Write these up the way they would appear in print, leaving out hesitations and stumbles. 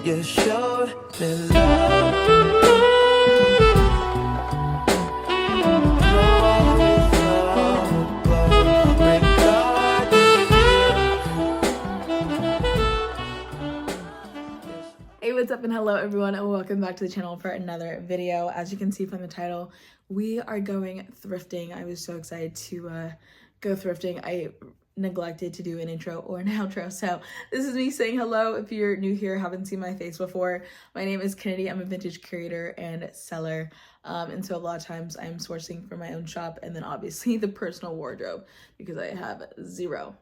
You showed me love. Hey, what's up and hello everyone and welcome back to the channel for another video. As you can see from the title, we are going thrifting. I was so excited to go thrifting. I neglected to do an intro or an outro, so this is me saying hello. If you're new here, haven't seen my face before, my name is Kennedy. I'm a vintage curator and seller, and so a lot of times I'm sourcing for my own shop, and then obviously the personal wardrobe because I have zero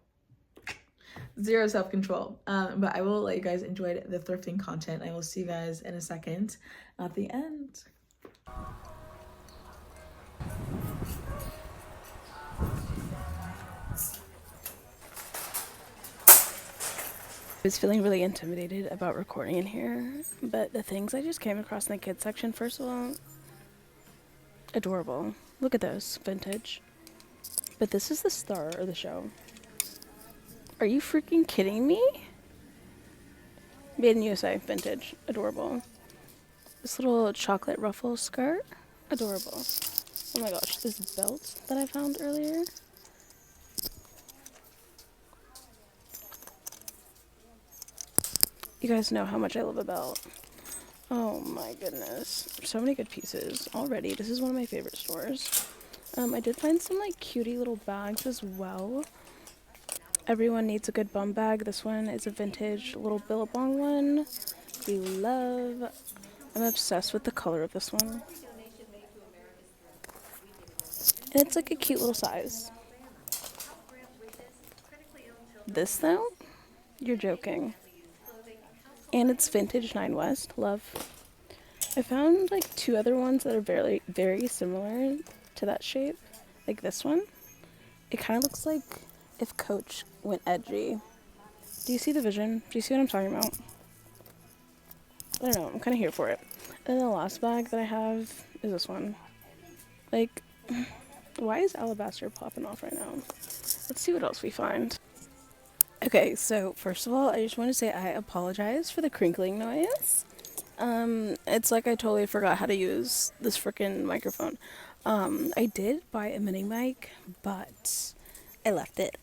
self-control. But I will let you guys enjoy the thrifting content. I will see you guys in a second at the end. I was feeling really intimidated about recording in here, but the things I just came across in the kids section, first of all, adorable. Look at those, vintage. But this is the star of the show. Are you freaking kidding me? Made in USA, vintage, adorable. This little chocolate ruffle skirt, adorable. Oh my gosh, this belt that I found earlier. You guys know how much I love a belt. Oh my goodness, so many good pieces already. This is one of my favorite stores. I did find some like cutie little bags as well. Everyone needs a good bum bag. This one is a vintage little billabong one. We love. I'm obsessed with the color of this one. And it's like a cute little size. This though? You're joking. And it's vintage 9 West. Love. I found like 2 other ones that are very, very similar to that shape. Like this one. It kind of looks like if Coach went edgy. Do you see the vision? Do you see what I'm talking about? I don't know. I'm kind of here for it. And the last bag that I have is this one. Like, why is Alabaster popping off right now? Let's see what else we find. Okay, so first of all, I just want to say I apologize for the crinkling noise. It's like I totally forgot how to use this freaking microphone. I did buy a mini mic, but I left it.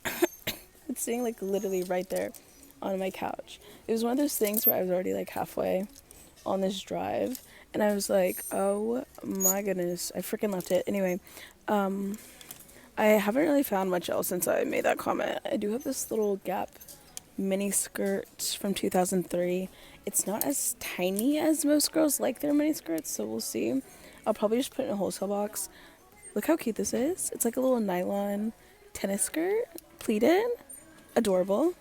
It's sitting like literally right there on my couch. It was one of those things where I was already like halfway on this drive, and I was like, oh my goodness, I freaking left it. Anyway, I haven't really found much else since I made that comment. I do have this little Gap mini skirt from 2003. It's not as tiny as most girls like their mini skirts, so we'll see. I'll probably just put it in a wholesale box. Look how cute this is. It's like a little nylon tennis skirt, pleated, adorable.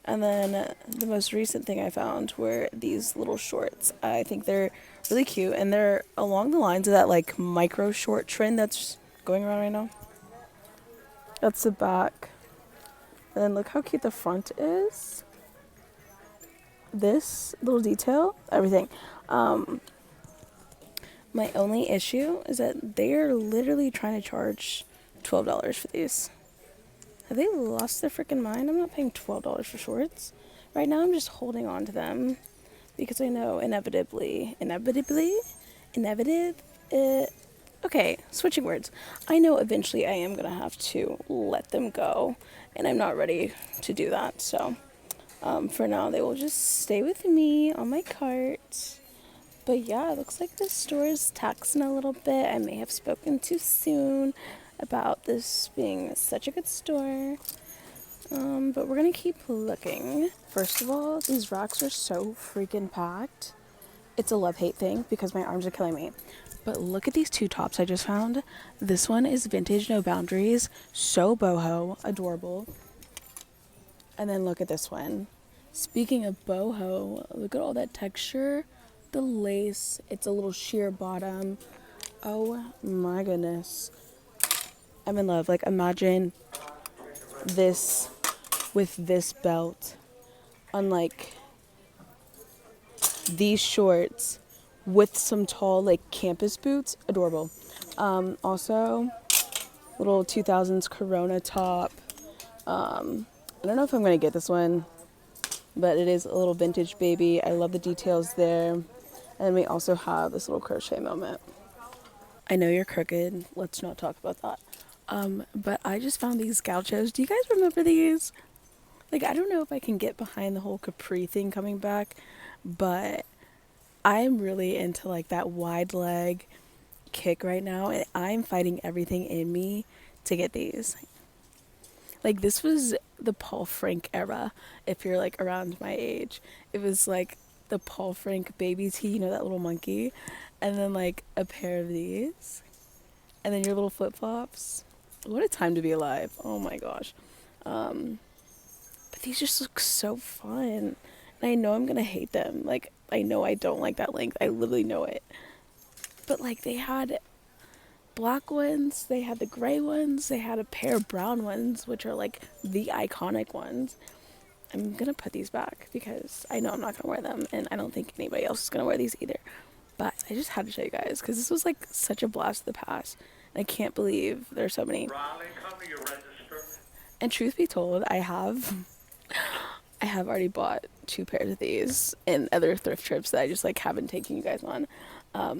And then the most recent thing I found were these little shorts. I think they're really cute, and they're along the lines of that like micro short trend that's going around right now. That's the back. And then look how cute the front is. This little detail, everything. My only issue is that they are literally trying to charge $12 for these. Have they lost their freaking mind? I'm not paying $12 for shorts. Right now I'm just holding on to them because I know inevitably, okay, switching words. I know eventually I am going to have to let them go, and I'm not ready to do that. So for now, they will just stay with me on my cart. But yeah, it looks like this store is taxing a little bit. I may have spoken too soon about this being such a good store. But we're going to keep looking. First of all, these racks are so freaking packed. It's a love-hate thing because my arms are killing me. But look at these 2 tops I just found. This one is vintage, no boundaries. So boho, adorable. And then look at this one. Speaking of boho, look at all that texture. The lace, it's a little sheer bottom. Oh my goodness. I'm in love. Like, imagine this with this belt on like these shorts with some tall like campus boots. Adorable. Also little 2000s Corona top. I don't know if I'm gonna get this one. but it is a little vintage baby. I love the details there. And then we also have this little crochet moment. I know you're crooked. Let's not talk about that. But I just found these gauchos. Do you guys remember these? Like, I don't know if I can get behind the whole capri thing coming back, but I'm really into like that wide leg kick right now, and I'm fighting everything in me to get these. Like, this was the Paul Frank era, if you're like around my age. It was like the Paul Frank baby tee, you know, that little monkey, and then like a pair of these, and then your little flip flops. What a time to be alive! Oh my gosh. But these just look so fun, and I know I'm gonna hate them. Like, I know I don't like that length. I literally know it. But like, they had black ones, they had the gray ones, they had a pair of brown ones, which are like the iconic ones. I'm gonna put these back because I know I'm not gonna wear them, and I don't think anybody else is gonna wear these either. But I just had to show you guys because this was like such a blast of the past, and I can't believe there's so many. Riley, come to your register. And truth be told, I have already bought 2 pairs of these in other thrift trips that I just like haven't taken you guys on.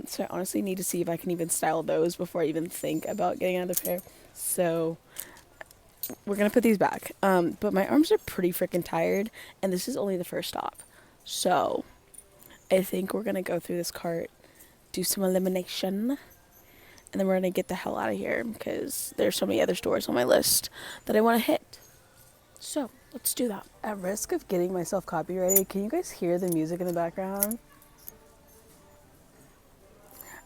So I honestly need to see if I can even style those before I even think about getting another pair. So we're gonna put these back. But my arms are pretty freaking tired, and this is only the first stop. So I think we're gonna go through this cart, do some elimination, and then we're gonna get the hell out of here because there's so many other stores on my list that I want to hit. So let's do that. At risk of getting myself copyrighted, can you guys hear the music in the background?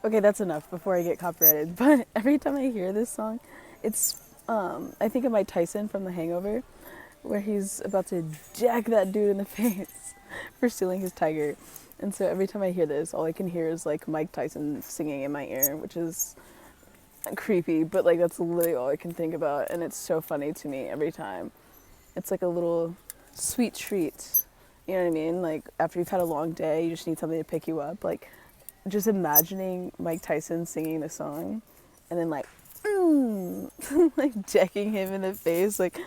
Okay, that's enough before I get copyrighted. But every time I hear this song, it's I think of Mike Tyson from The Hangover, where he's about to jack that dude in the face for stealing his tiger. And so every time I hear this, all I can hear is like Mike Tyson singing in my ear, which is creepy, but like that's literally all I can think about, and it's so funny to me every time. It's like a little sweet treat. You know what I mean? Like, after you've had a long day, you just need something to pick you up. Like, just imagining Mike Tyson singing the song and then like like jacking him in the face, like,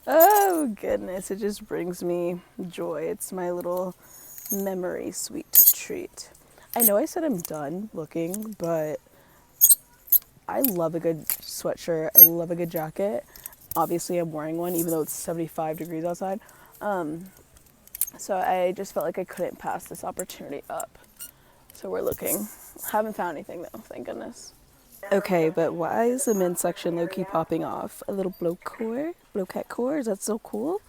oh goodness, it just brings me joy. It's my little memory sweet treat. I know I said I'm done looking, but I love a good sweatshirt. I love a good jacket. Obviously I'm wearing one even though it's 75 degrees outside. So I just felt like I couldn't pass this opportunity up. So we're looking. Haven't found anything though, thank goodness. Okay, but why is the men's section low-key popping off? A little bloquette core, is that so cool?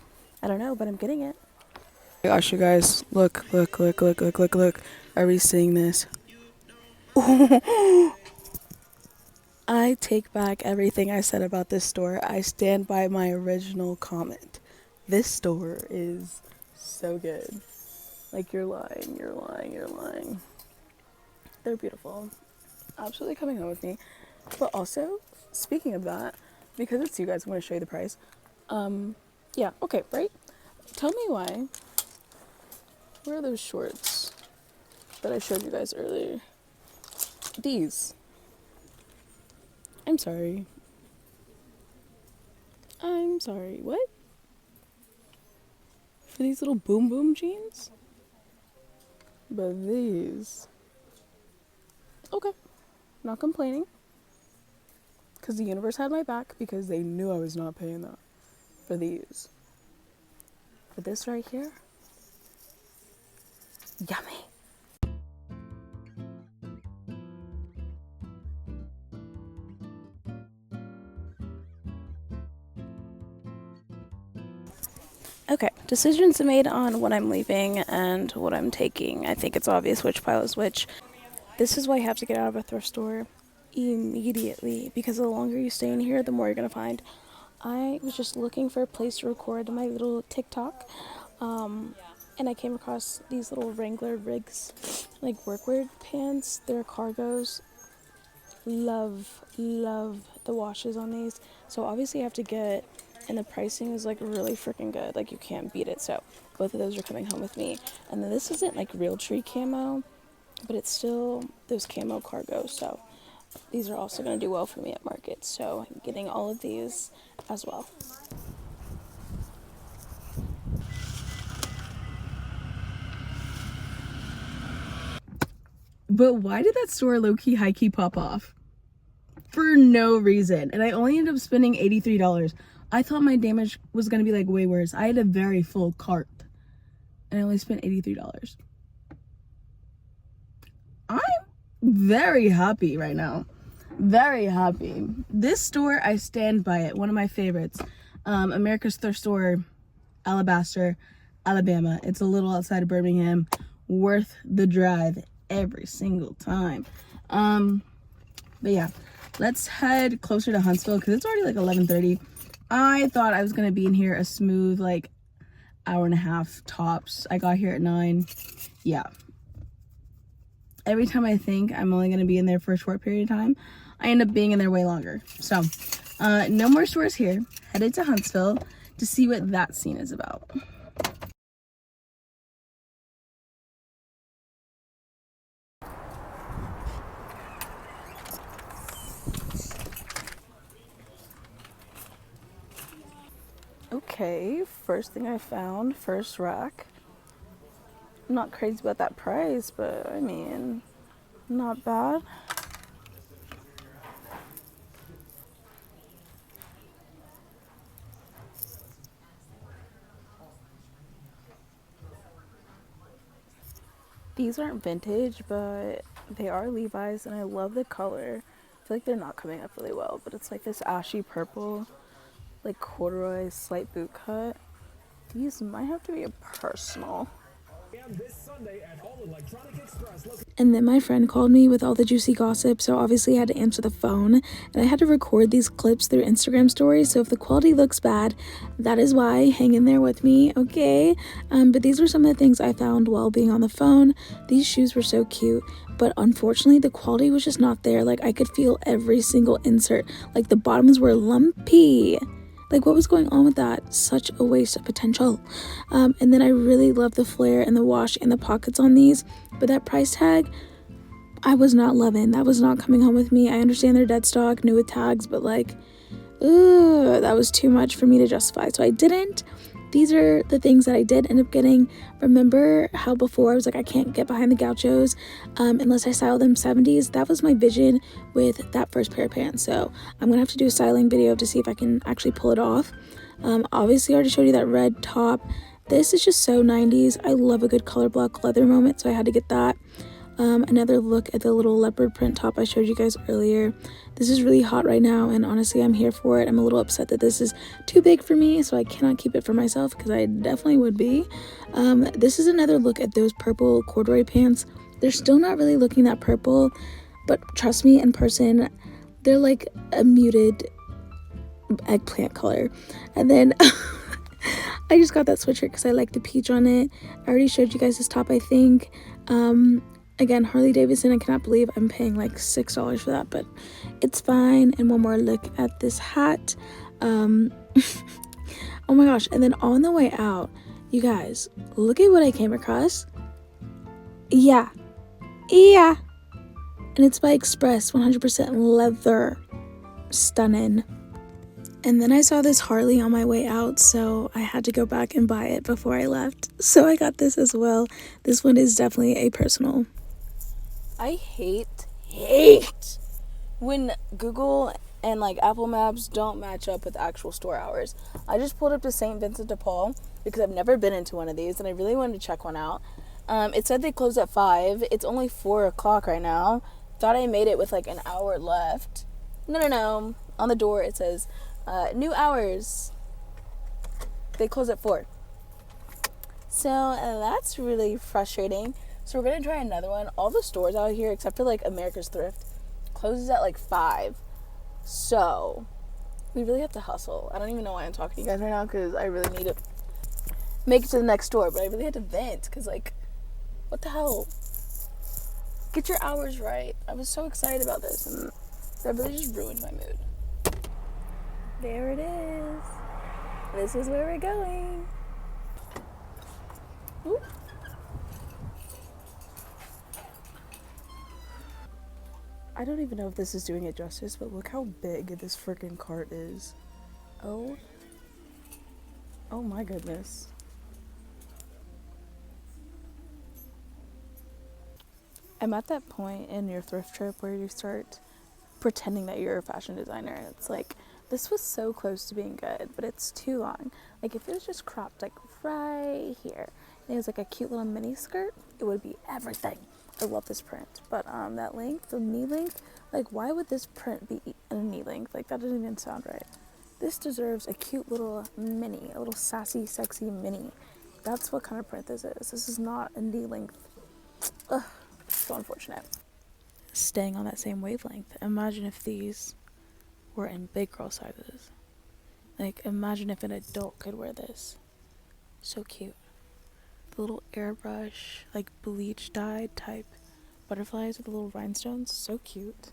I don't know, but I'm getting it. Oh my gosh, you guys, look. Are we seeing this? I take back everything I said about this store. I stand by my original comment. This store is so good. Like, you're lying. They're beautiful. Absolutely coming home with me. But also, speaking of that, because it's you guys, I'm going to show you the price. Yeah, okay, right? Tell me why. Where are those shorts that I showed you guys earlier? These. I'm sorry. What? For these little boom boom jeans? But these. Okay. Not complaining. Because the universe had my back because they knew I was not paying that for these. But this right here. Yummy. Okay, decisions are made on what I'm leaving and what I'm taking. I think it's obvious which pile is which. This is why you have to get out of a thrift store immediately, because the longer you stay in here, the more you're going to find. I was just looking for a place to record my little TikTok, and I came across these little Wrangler rigs, like workwear pants. They're cargos. Love the washes on these. So obviously you have to get, and the pricing is like really freaking good. Like, you can't beat it. So both of those are coming home with me. And then this isn't like real tree camo, but it's still those camo cargos. So these are also going to do well for me at market. So I'm getting all of these as well. But why did that store low-key, high-key pop off? For no reason. And I only ended up spending $83. I thought my damage was going to be like way worse. I had a very full cart. And I only spent $83. I'm very happy right now. Very happy. This store, I stand by it. One of my favorites. America's Thrift Store, Alabaster, Alabama. It's a little outside of Birmingham. Worth the drive every single time. But yeah, let's head closer to Huntsville because it's already like 11:30. I thought I was gonna be in here a smooth like hour and a half tops. I got here at 9. Yeah. Every time I think I'm only gonna be in there for a short period of time, I end up being in there way longer. So, no more stores here. Headed to Huntsville to see what that scene is about. Okay, first thing I found, first rack. I'm not crazy about that price, but I mean, not bad. These aren't vintage, but they are Levi's, and I love the color. I feel like they're not coming up really well, but it's like this ashy purple, like corduroy slight boot cut. These might have to be a personal. And then my friend called me with all the juicy gossip, so obviously I had to answer the phone, and I had to record these clips through Instagram stories, so if the quality looks bad, that is why. Hang in there with me, okay? But these were some of the things I found while being on the phone. These shoes were so cute, but unfortunately the quality was just not there. Like, I could feel every single insert. Like, the bottoms were lumpy. Like, what was going on with that? Such a waste of potential. And then I really love the flare and the wash and the pockets on these, but that price tag, I was not loving. That was not coming home with me. I understand they're dead stock, new with tags, but like, ooh, that was too much for me to justify. So I didn't. These are the things that I did end up getting. Remember how before I was like, I can't get behind the gauchos unless I style them 70s? That was my vision with that first pair of pants. So I'm going to have to do a styling video to see if I can actually pull it off. Obviously, I already showed you that red top. This is just so 90s. I love a good color block leather moment, so I had to get that. Another look at the little leopard print top I showed you guys earlier. This is really hot right now, and honestly I'm here for it. I'm a little upset that this is too big for me, so I cannot keep it for myself because I definitely would be. This is another look at those purple corduroy pants. They're still not really looking that purple, but trust me, in person they're like a muted eggplant color. And then I just got that sweatshirt because I like the peach on it. I already showed you guys this top, I think. Again, Harley Davidson, I cannot believe I'm paying like $6 for that, but it's fine. And one more look at this hat. Oh my gosh. And then on the way out, you guys, look at what I came across. Yeah. And it's by Express, 100% leather. Stunning. And then I saw this Harley on my way out, so I had to go back and buy it before I left. So I got this as well. This one is definitely a personal. I hate when Google and like Apple Maps don't match up with actual store hours. I just pulled up to St. Vincent de Paul because I've never been into one of these and I really wanted to check one out. It said they closed at 5. It's only 4 o'clock right now. Thought I made it with like an hour left. No. On the door it says new hours. They close at 4. So that's really frustrating. So we're gonna try another one. All the stores out here, except for like America's Thrift, closes at like 5. So we really have to hustle. I don't even know why I'm talking to you guys right now because I really need to make it to the next store. But I really had to vent because like, what the hell? Get your hours right. I was so excited about this and that really just ruined my mood. There it is. This is where we're going. Ooh. I don't even know if this is doing it justice, but look how big this freaking cart is. Oh my goodness. I'm at that point in your thrift trip where you start pretending that you're a fashion designer. And it's like, this was so close to being good, but it's too long. Like, if it was just cropped, like, right here, and it was like a cute little mini skirt, it would be everything. I love this print. But that length, the knee length, like, why would this print be a knee length? Like, that doesn't even sound right. This deserves a cute little mini, a little sassy, sexy mini. That's what kind of print this is. This is not a knee length. Ugh, so unfortunate. Staying on that same wavelength, imagine if these were in big girl sizes. Like, imagine if an adult could wear this. So cute. The little airbrush, like bleach dyed type butterflies with the little rhinestones. So cute.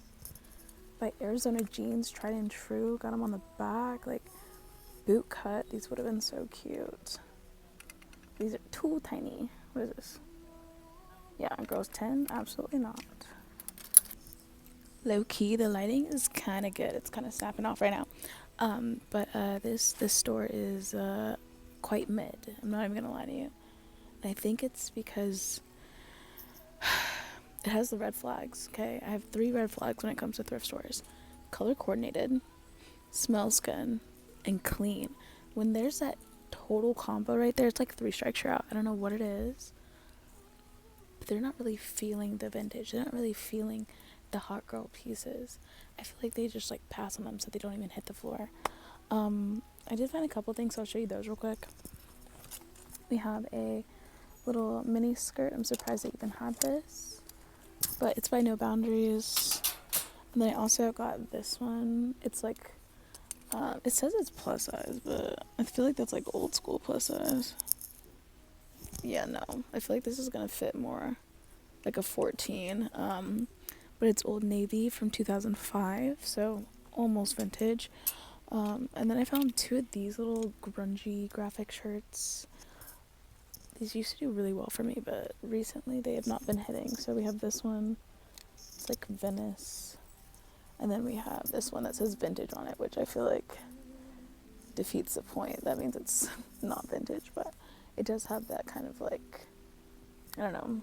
By Arizona Jeans, tried and true. Got them on the back. Like, boot cut. These would have been so cute. These are too tiny. What is this? Yeah, girls 10? Absolutely not. Low key, the lighting is kind of good. It's kind of snapping off right now. But this store is quite mid. I'm not even gonna lie to you. And I think it's because it has the red flags. Okay, I have 3 red flags when it comes to thrift stores: color coordinated, smells good, and clean. When there's that total combo right there, it's like 3 strikes you're out. I don't know what it is, but they're not really feeling the vintage. They're not really feeling the hot girl pieces. I feel like they just like pass on them so they don't even hit the floor. I did find a couple things, so I'll show you those real quick. We have a little mini skirt. I'm surprised they even had this, but it's by No Boundaries. And then I also got this one. It's like it says it's plus size, but I feel like that's like old school plus size. Yeah, no, I feel like this is gonna fit more like a 14. But it's Old Navy from 2005, so almost vintage. And then I found 2 of these little grungy graphic shirts. These used to do really well for me, but recently they have not been hitting. So we have this one, it's like Venice. And then we have this one that says vintage on it, which I feel like defeats the point. That means it's not vintage, but it does have that kind of like, I don't know,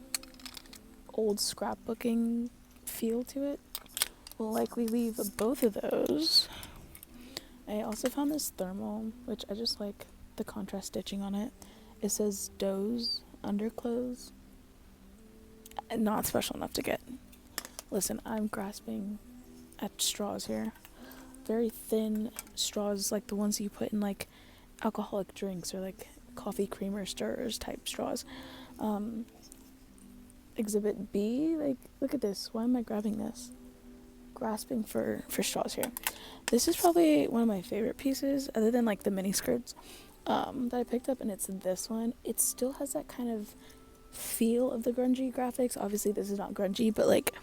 old scrapbooking feel to it. We'll likely leave both of those. I also found this thermal, which I just like the contrast stitching on it. It says Doe's underclothes. Not special enough to get. Listen, I'm grasping at straws here. Very thin straws, like the ones you put in like alcoholic drinks or like coffee creamer stirrers type straws. Exhibit B, like, look at this. Why am I grabbing this? Grasping for straws here. This is probably one of my favorite pieces, other than like the mini skirts that I picked up, and it's this one. It still has that kind of feel of the grungy graphics. Obviously this is not grungy, but like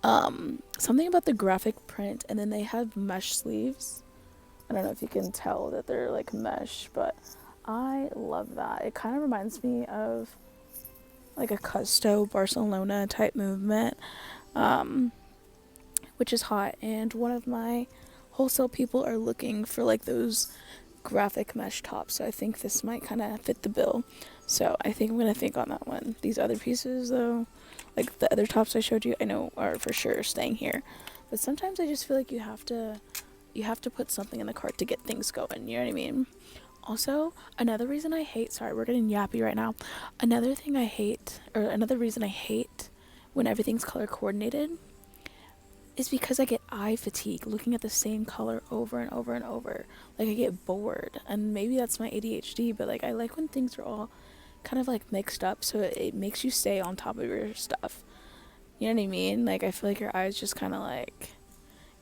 something about the graphic print, and then they have mesh sleeves. I don't know if you can tell that they're like mesh, but I love that. It kind of reminds me of like a Custo Barcelona type movement, which is hot. And one of my wholesale people are looking for like those graphic mesh tops, so I think this might kind of fit the bill. So I think I'm gonna think on that one. These other pieces though, like the other tops I showed you, I know are for sure staying here, but sometimes I just feel like you have to put something in the cart to get things going, you know what I mean? Also, another reason I hate, sorry, we're getting yappy right now. Another reason I hate when everything's color coordinated is because I get eye fatigue looking at the same color over and over and over. Like, I get bored, and maybe that's my ADHD, but like I like when things are all kind of like mixed up, so it makes you stay on top of your stuff. You know what I mean? Like, I feel like your eyes just kind of like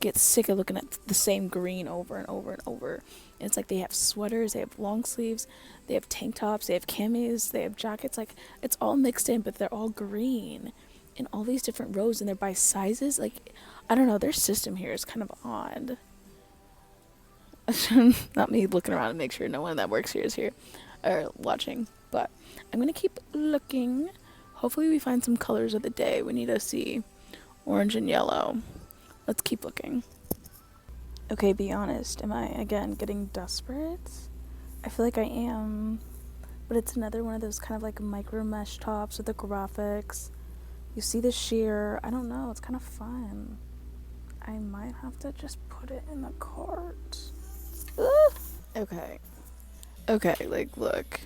get sick of looking at the same green over and over and over. And it's like they have sweaters, they have long sleeves, they have tank tops, they have camis, they have jackets. Like, it's all mixed in, but they're all green in all these different rows, and they're by sizes. Like, I don't know, their system here is kind of odd. Not me looking around to make sure no one that works here is here or watching, but I'm gonna keep looking. Hopefully we find some colors of the day. We need to see orange and yellow. Let's keep looking. Okay, be honest, am I again getting desperate? I feel like I am, but it's another one of those kind of like micro mesh tops with the graphics. You see the sheer, I don't know, it's kind of fun. I might have to just put it in the cart. Ugh. Okay, like, look.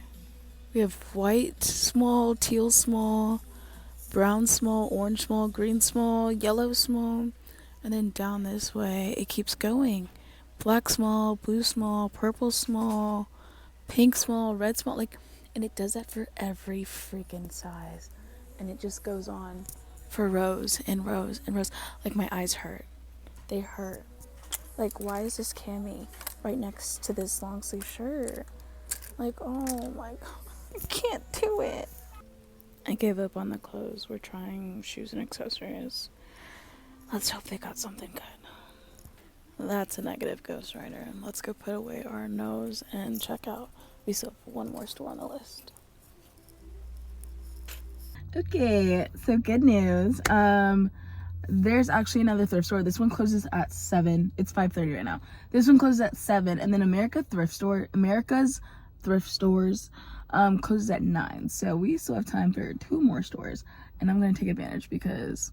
We have white small, teal small, brown small, orange small, green small, yellow small, and then down this way it keeps going. Black small, blue small, purple small, pink small, red small, like, and it does that for every freaking size. And it just goes on for rows and rows and rows. Like, my eyes hurt. They hurt. Like, why is this cami right next to this long sleeve shirt? Like, oh my god, I can't do it. I gave up on the clothes. We're trying shoes and accessories. Let's hope they got something good. That's a negative Ghost Rider. Let's go put away our nose and check out. We still have one more store on the list. Okay, so good news. There's actually another thrift store. This one closes at 7. It's 5:30 right now. This one closes at 7, and then America's thrift stores closes at 9. So we still have time for 2 more stores, and I'm gonna take advantage because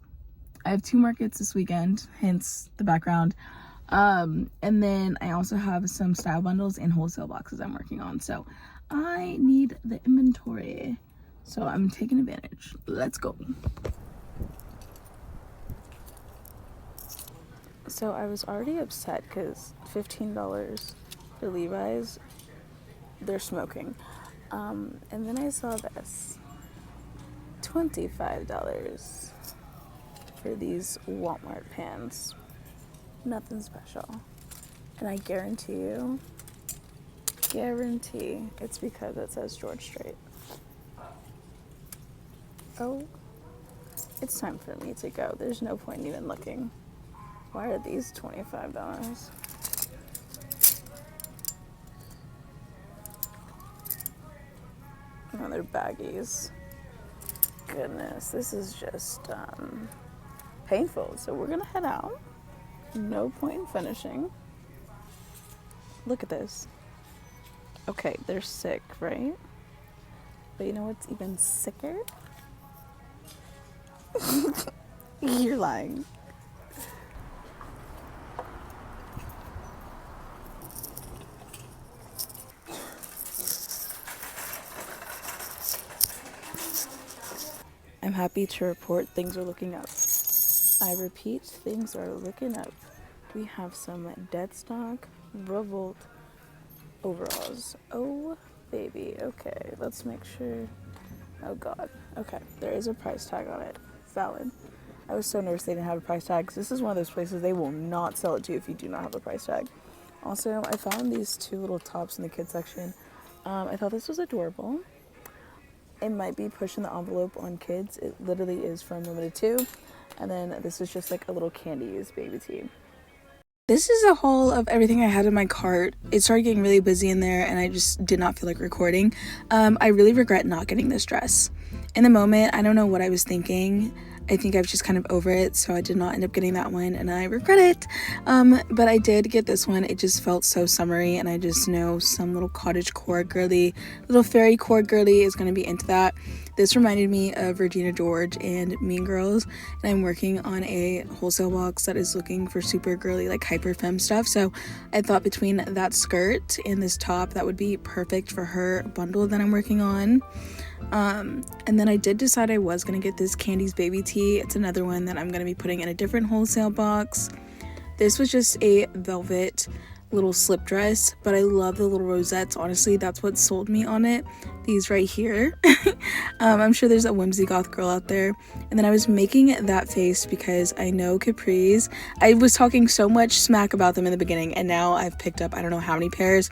I have 2 markets this weekend, hence the background. And then I also have some style bundles and wholesale boxes I'm working on. So I need the inventory. So I'm taking advantage. Let's go. So I was already upset because $15 for Levi's, they're smoking. And then I saw this, $25 for these Walmart pants. Nothing special. And I guarantee it's because it says George Strait. Oh, it's time for me to go. There's no point even looking. Why are these $25? Oh, they're baggies. Goodness, this is just painful. So we're gonna head out. No point in finishing. Look at this. Okay, they're sick, right? But you know what's even sicker? You're lying. I'm happy to report things are looking up. I repeat, things are looking up. We have some dead stock Revolt overalls. Oh, baby. Okay, let's make sure. Oh, God. Okay, there is a price tag on it. Valid. I was so nervous they didn't have a price tag because this is one of those places they will not sell it to if you do not have a price tag. Also, I found these 2 little tops in the kids section. I thought this was adorable. It might be pushing the envelope on kids. It literally is from Limited 2. And then this is just like a little candy use baby tee. This is a haul of everything I had in my cart. It started getting really busy in there and I just did not feel like recording. I really regret not getting this dress. In the moment, I don't know what I was thinking. I think I was just kind of over it, so I did not end up getting that one and I regret it. But I did get this one. It just felt so summery and I just know some little cottagecore girly, little fairy core girly is going to be into that. This reminded me of Regina George and Mean Girls, and I'm working on a wholesale box that is looking for super girly, like hyper femme stuff. So I thought between that skirt and this top, that would be perfect for her bundle that I'm working on. And then I did decide I was going to get this Candy's Baby Tee. It's another one that I'm going to be putting in a different wholesale box. This was just a velvet little slip dress, but I love the little rosettes. Honestly, that's what sold me on it. These right here. I'm sure there's a whimsy goth girl out there. And then I was making that face because I know capris. I was talking so much smack about them in the beginning, and now I've picked up I don't know how many pairs,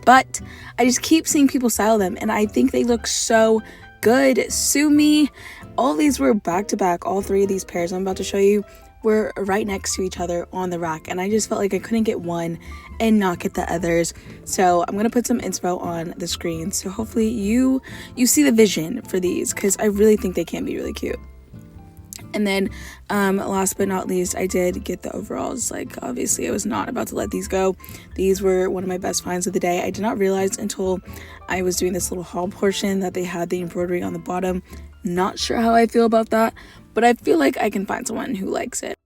but I just keep seeing people style them and I think they look so good. Sue me. All these were back to back. All 3 of these pairs I'm about to show you were right next to each other on the rack, and I just felt like I couldn't get one and not get the others. So I'm gonna put some inspo on the screen so hopefully you see the vision for these, because I really think they can be really cute. And then last but not least, I did get the overalls. Like, obviously I was not about to let these go. These were one of my best finds of the day. I did not realize until I was doing this little haul portion that they had the embroidery on the bottom. Not sure how I feel about that, but I feel like I can find someone who likes it.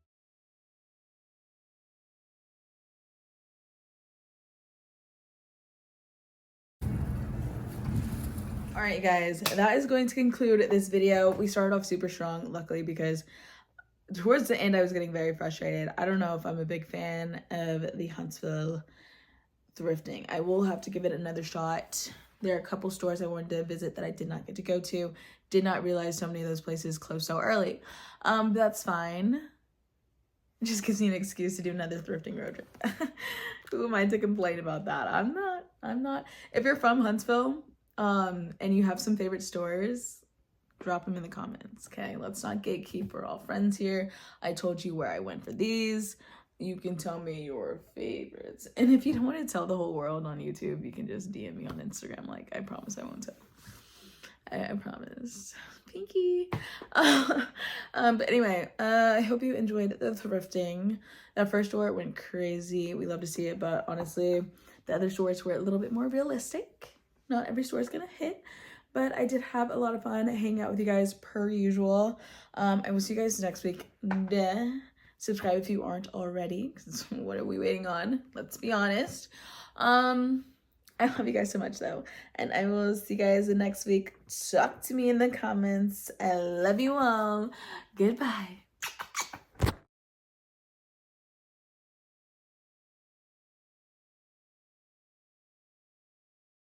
Alright guys, that is going to conclude this video. We started off super strong, luckily, because towards the end I was getting very frustrated. I don't know if I'm a big fan of the Huntsville thrifting. I will have to give it another shot. There are a couple stores I wanted to visit that I did not get to go to. Did not realize so many of those places closed so early. But that's fine. It just gives me an excuse to do another thrifting road trip. Who am I to complain about that? I'm not. If you're from Huntsville, and you have some favorite stores, drop them in the comments, okay? Let's not gatekeep. We're all friends here. I told you where I went for these. You can tell me your favorites. And if you don't want to tell the whole world on YouTube, you can just DM me on Instagram. Like, I promise I won't tell. I promise. Pinky. But anyway, I hope you enjoyed the thrifting. That first store went crazy. We love to see it, but honestly, the other stores were a little bit more realistic. Not every store is gonna hit, but I did have a lot of fun hanging out with you guys per usual. I will see you guys next week. Subscribe if you aren't already, because what are we waiting on? Let's be honest. I love you guys so much though, and I will see you guys next week. Talk to me in the comments. I love you all. Goodbye.